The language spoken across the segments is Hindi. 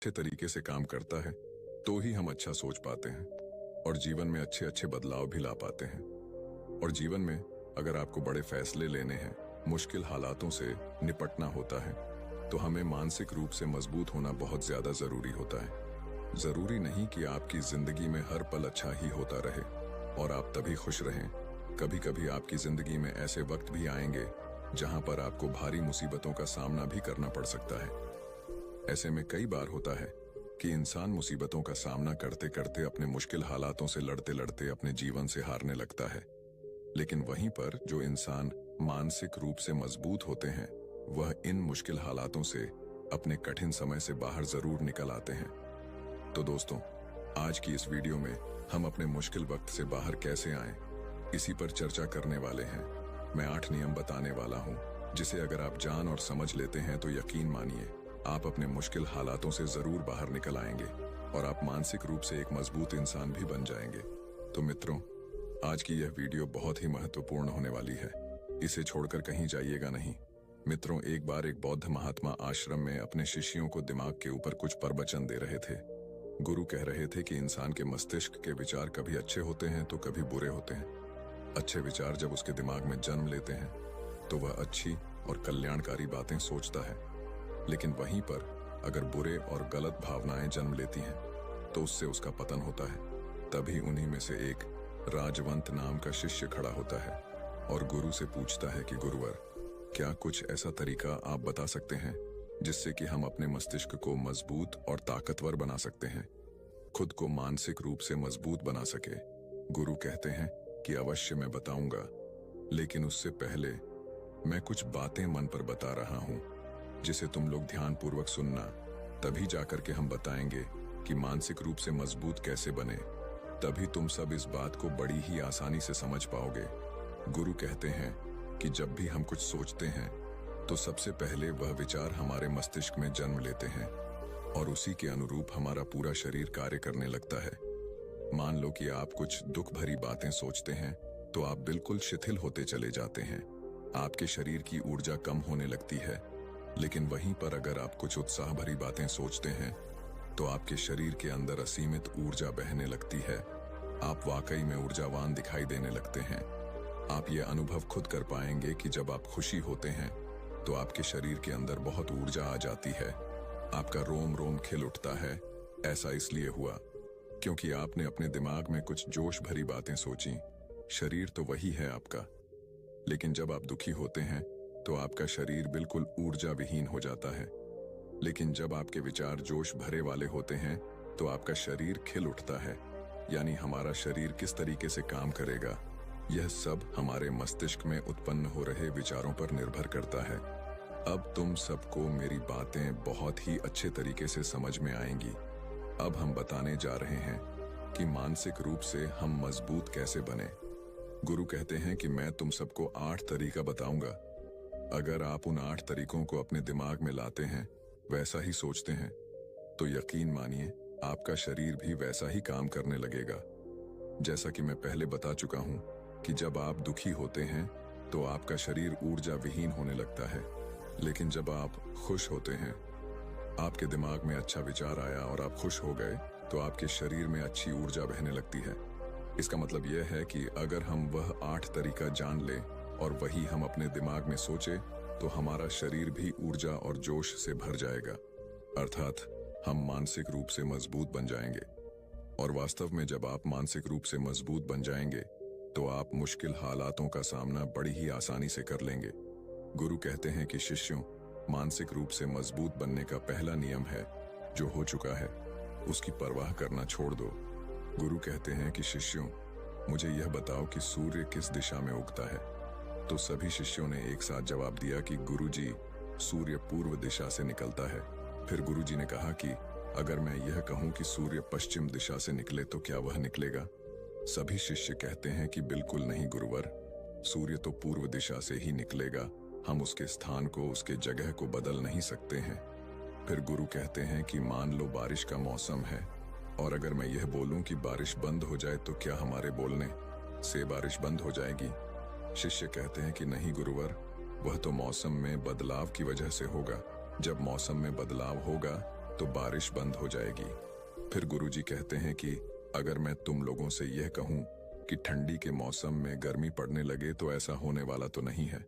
अच्छे तरीके से काम करता है तो ही हम अच्छा सोच पाते हैं और जीवन में अच्छे अच्छे बदलाव भी ला पाते हैं। और जीवन में अगर आपको बड़े फैसले लेने हैं, मुश्किल हालातों से निपटना होता है, तो हमें मानसिक रूप से मजबूत होना बहुत ज्यादा जरूरी होता है। जरूरी नहीं कि आपकी जिंदगी में हर पल अच्छा ही होता रहे और आप तभी खुश रहें। कभी कभी आपकी जिंदगी में ऐसे वक्त भी आएंगे जहां पर आपको भारी मुसीबतों का सामना भी करना पड़ सकता है। ऐसे में कई बार होता है कि इंसान मुसीबतों का सामना करते करते अपने मुश्किल हालातों से लड़ते लड़ते अपने जीवन से हारने लगता है। लेकिन वहीं पर जो इंसान मानसिक रूप से मजबूत होते हैं, वह इन मुश्किल हालातों से अपने कठिन समय से बाहर जरूर निकल आते हैं। तो दोस्तों, आज की इस वीडियो में हम अपने मुश्किल वक्त से बाहर कैसे आएं, इसी पर चर्चा करने वाले हैं। मैं 8 नियम बताने वाला हूं, जिसे अगर आप जान और समझ लेते हैं तो यकीन मानिए आप अपने मुश्किल हालातों से जरूर बाहर निकल आएंगे और आप मानसिक रूप से एक मजबूत इंसान भी बन जाएंगे। तो मित्रों, आज की यह वीडियो बहुत ही महत्वपूर्ण होने वाली है, इसे छोड़कर कहीं जाइएगा नहीं। मित्रों, एक बार एक बौद्ध महात्मा आश्रम में अपने शिष्यों को दिमाग के ऊपर कुछ प्रवचन दे रहे थे। गुरु कह रहे थे कि इंसान के मस्तिष्क के विचार कभी अच्छे होते हैं तो कभी बुरे होते हैं। अच्छे विचार जब उसके दिमाग में जन्म लेते हैं तो वह अच्छी और कल्याणकारी बातें सोचता है, लेकिन वहीं पर अगर बुरे और गलत भावनाएं जन्म लेती हैं तो उससे उसका पतन होता है। तभी उन्हीं में से एक राजवंत नाम का शिष्य खड़ा होता है और गुरु से पूछता है कि गुरुवर, क्या कुछ ऐसा तरीका आप बता सकते हैं जिससे कि हम अपने मस्तिष्क को मजबूत और ताकतवर बना सकते हैं, खुद को मानसिक रूप से मजबूत बना सके। गुरु कहते हैं कि अवश्य मैं बताऊंगा, लेकिन उससे पहले मैं कुछ बातें मन पर बता रहा हूं जिसे तुम लोग ध्यान पूर्वक सुनना। तभी जाकर के हम बताएंगे कि मानसिक रूप से मजबूत कैसे बने। तभी तुम सब इस बात को बड़ी ही आसानी से समझ पाओगे। गुरु कहते हैं कि जब भी हम कुछ सोचते हैं तो सबसे पहले वह विचार हमारे मस्तिष्क में जन्म लेते हैं और उसी के अनुरूप हमारा पूरा शरीर कार्य करने लगता है। मान लो कि आप कुछ दुख भरी बातें सोचते हैं तो आप बिल्कुल शिथिल होते चले जाते हैं, आपके शरीर की ऊर्जा कम होने लगती है। लेकिन वहीं पर अगर आप कुछ उत्साह भरी बातें सोचते हैं तो आपके शरीर के अंदर असीमित ऊर्जा बहने लगती है, आप वाकई में ऊर्जावान दिखाई देने लगते हैं। आप ये अनुभव खुद कर पाएंगे कि जब आप खुशी होते हैं तो आपके शरीर के अंदर बहुत ऊर्जा आ जाती है, आपका रोम रोम खिल उठता है। ऐसा इसलिए हुआ क्योंकि आपने अपने दिमाग में कुछ जोश भरी बातें सोची। शरीर तो वही है आपका, लेकिन जब आप दुखी होते हैं तो आपका शरीर बिल्कुल ऊर्जा विहीन हो जाता है। लेकिन जब आपके विचार जोश भरे वाले होते हैं तो आपका शरीर खिल उठता है। यानी हमारा शरीर किस तरीके से काम करेगा, यह सब हमारे मस्तिष्क में उत्पन्न हो रहे विचारों पर निर्भर करता है। अब तुम सबको मेरी बातें बहुत ही अच्छे तरीके से समझ में आएंगी। अब हम बताने जा रहे हैं कि मानसिक रूप से हम मजबूत कैसे बने। गुरु कहते हैं कि मैं तुम सबको 8 तरीका बताऊंगा। अगर आप उन 8 तरीकों को अपने दिमाग में लाते हैं, वैसा ही सोचते हैं, तो यकीन मानिए आपका शरीर भी वैसा ही काम करने लगेगा। जैसा कि मैं पहले बता चुका हूं कि जब आप दुखी होते हैं तो आपका शरीर ऊर्जा विहीन होने लगता है, लेकिन जब आप खुश होते हैं, आपके दिमाग में अच्छा विचार आया और आप खुश हो गए तो आपके शरीर में अच्छी ऊर्जा बहने लगती है। इसका मतलब यह है कि अगर हम वह 8 तरीका जान लें और वही हम अपने दिमाग में सोचे तो हमारा शरीर भी ऊर्जा और जोश से भर जाएगा, अर्थात हम मानसिक रूप से मजबूत बन जाएंगे। और वास्तव में जब आप मानसिक रूप से मजबूत बन जाएंगे तो आप मुश्किल हालातों का सामना बड़ी ही आसानी से कर लेंगे। गुरु कहते हैं कि शिष्यों, मानसिक रूप से मजबूत बनने का पहला नियम है, जो हो चुका है उसकी परवाह करना छोड़ दो। गुरु कहते हैं कि शिष्यों, मुझे यह बताओ कि सूर्य किस दिशा में उगता है। तो सभी शिष्यों ने एक साथ जवाब दिया कि गुरुजी, सूर्य पूर्व दिशा से निकलता है। फिर गुरुजी ने कहा कि अगर मैं यह कहूं कि सूर्य पश्चिम दिशा से निकले तो क्या वह निकलेगा? सभी शिष्य कहते हैं कि बिल्कुल नहीं गुरुवर, सूर्य तो पूर्व दिशा से ही निकलेगा, हम उसके स्थान को, उसके जगह को बदल नहीं सकते हैं। फिर गुरु कहते हैं कि मान लो बारिश का मौसम है और अगर मैं यह बोलूं कि बारिश बंद हो जाए तो क्या हमारे बोलने से बारिश बंद हो जाएगी? शिष्य कहते हैं कि नहीं गुरुवर, वह तो मौसम में बदलाव की वजह से होगा। जब मौसम में बदलाव होगा तो बारिश बंद हो जाएगी। फिर गुरुजी कहते हैं कि अगर मैं तुम लोगों से यह कहूं कि ठंडी के मौसम में गर्मी पड़ने लगे तो ऐसा होने वाला तो नहीं है।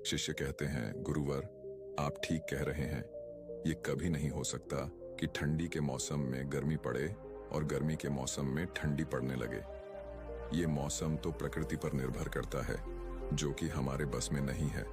शिष्य कहते हैं, गुरुवर आप ठीक कह रहे हैं, ये कभी नहीं हो सकता कि ठंडी के मौसम में गर्मी पड़े और गर्मी के मौसम में ठंडी पड़ने लगे। ये मौसम तो प्रकृति पर निर्भर करता है, जो कि हमारे बस में नहीं है।